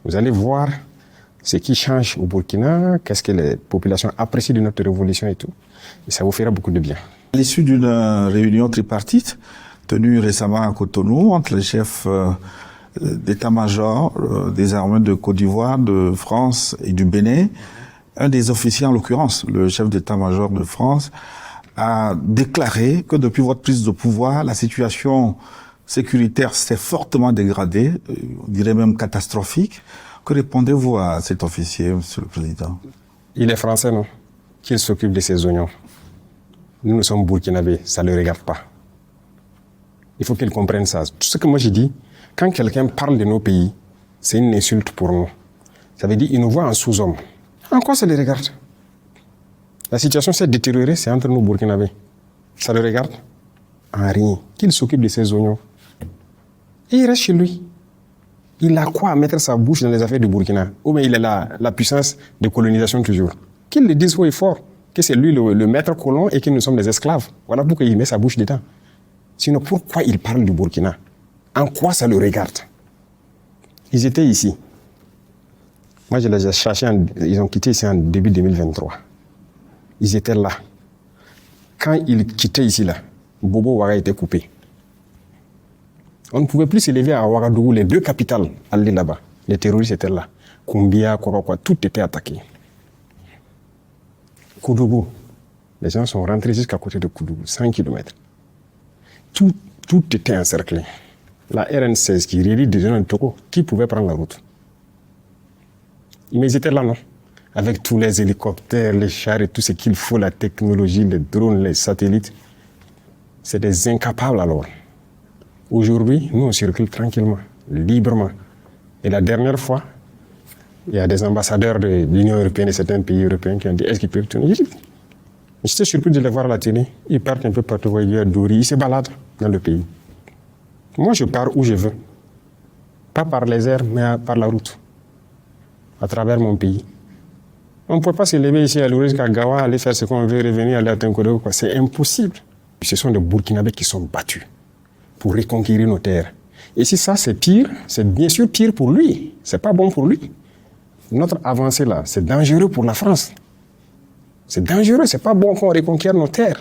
Vous allez voir ce qui change au Burkina, qu'est-ce que les populations apprécient de notre révolution et tout. Et ça vous fera beaucoup de bien. À l'issue d'une réunion tripartite tenue récemment à Cotonou entre les chefs d'état-major des armées de Côte d'Ivoire, de France et du Bénin, un des officiers, en l'occurrence le chef d'état-major de France, a déclaré que depuis votre prise de pouvoir, la situation sécuritaire s'est fortement dégradée, on dirait même catastrophique. Que répondez-vous à cet officier, Monsieur le Président? Il est français, non? Qu'il s'occupe de ses oignons. Nous sommes burkinabés, ça ne le regarde pas. Il faut qu'il comprenne ça. Tout ce que moi j'ai dit, quand quelqu'un parle de nos pays, c'est une insulte pour nous. Ça veut dire qu'il nous voit en sous-homme. En quoi ça le regarde? La situation s'est détériorée, c'est entre nous burkinabés. Ça le regarde? En rien. Qu'il s'occupe de ses oignons. Et il reste chez lui. Il a quoi à mettre sa bouche dans les affaires du Burkina? Ou bien il a la puissance de colonisation toujours. Qu'il le dise haut et fort, que c'est lui le maître colon et que nous sommes des esclaves. Voilà pourquoi il met sa bouche dedans. Sinon, pourquoi il parle du Burkina? En quoi ça le regarde? Ils étaient ici. Moi, je les ai cherchés, ils ont quitté ici en début 2023. Ils étaient là. Quand ils quittaient ici, là, Bobo Ouaga était coupé. On ne pouvait plus s'élever à Ouagadougou, les deux capitales, aller là-bas. Les terroristes étaient là. Koumbia, Korokwa, tout était attaqué. Koudougou, les gens sont rentrés jusqu'à côté de Koudougou, 100 km. Tout était encerclé. La RN16 qui relie Déjeuner et Togo, qui pouvait prendre la route? Mais ils étaient là, non? Avec tous les hélicoptères, les chars et tout ce qu'il faut, la technologie, les drones, les satellites. C'est des incapables alors. Aujourd'hui, nous, on circule tranquillement, librement. Et la dernière fois, il y a des ambassadeurs de l'Union européenne et certains pays européens qui ont dit est-ce qu'ils peuvent tourner? J'étais surpris de les voir à la télé. Ils partent un peu partout, ils à Dori, ils se baladent dans le pays. Moi, je pars où je veux. Pas par les airs, mais par la route. À travers mon pays. On ne peut pas se lever ici à l'Ouest, à Gawa, aller faire ce qu'on veut, revenir, aller à Tinkodo. C'est impossible. Ce sont des Burkinabés qui sont battus pour reconquérir nos terres. Et si ça, c'est pire, c'est bien sûr pire pour lui. C'est pas bon pour lui. Notre avancée là, c'est dangereux pour la France. C'est dangereux, c'est pas bon qu'on reconquiert nos terres.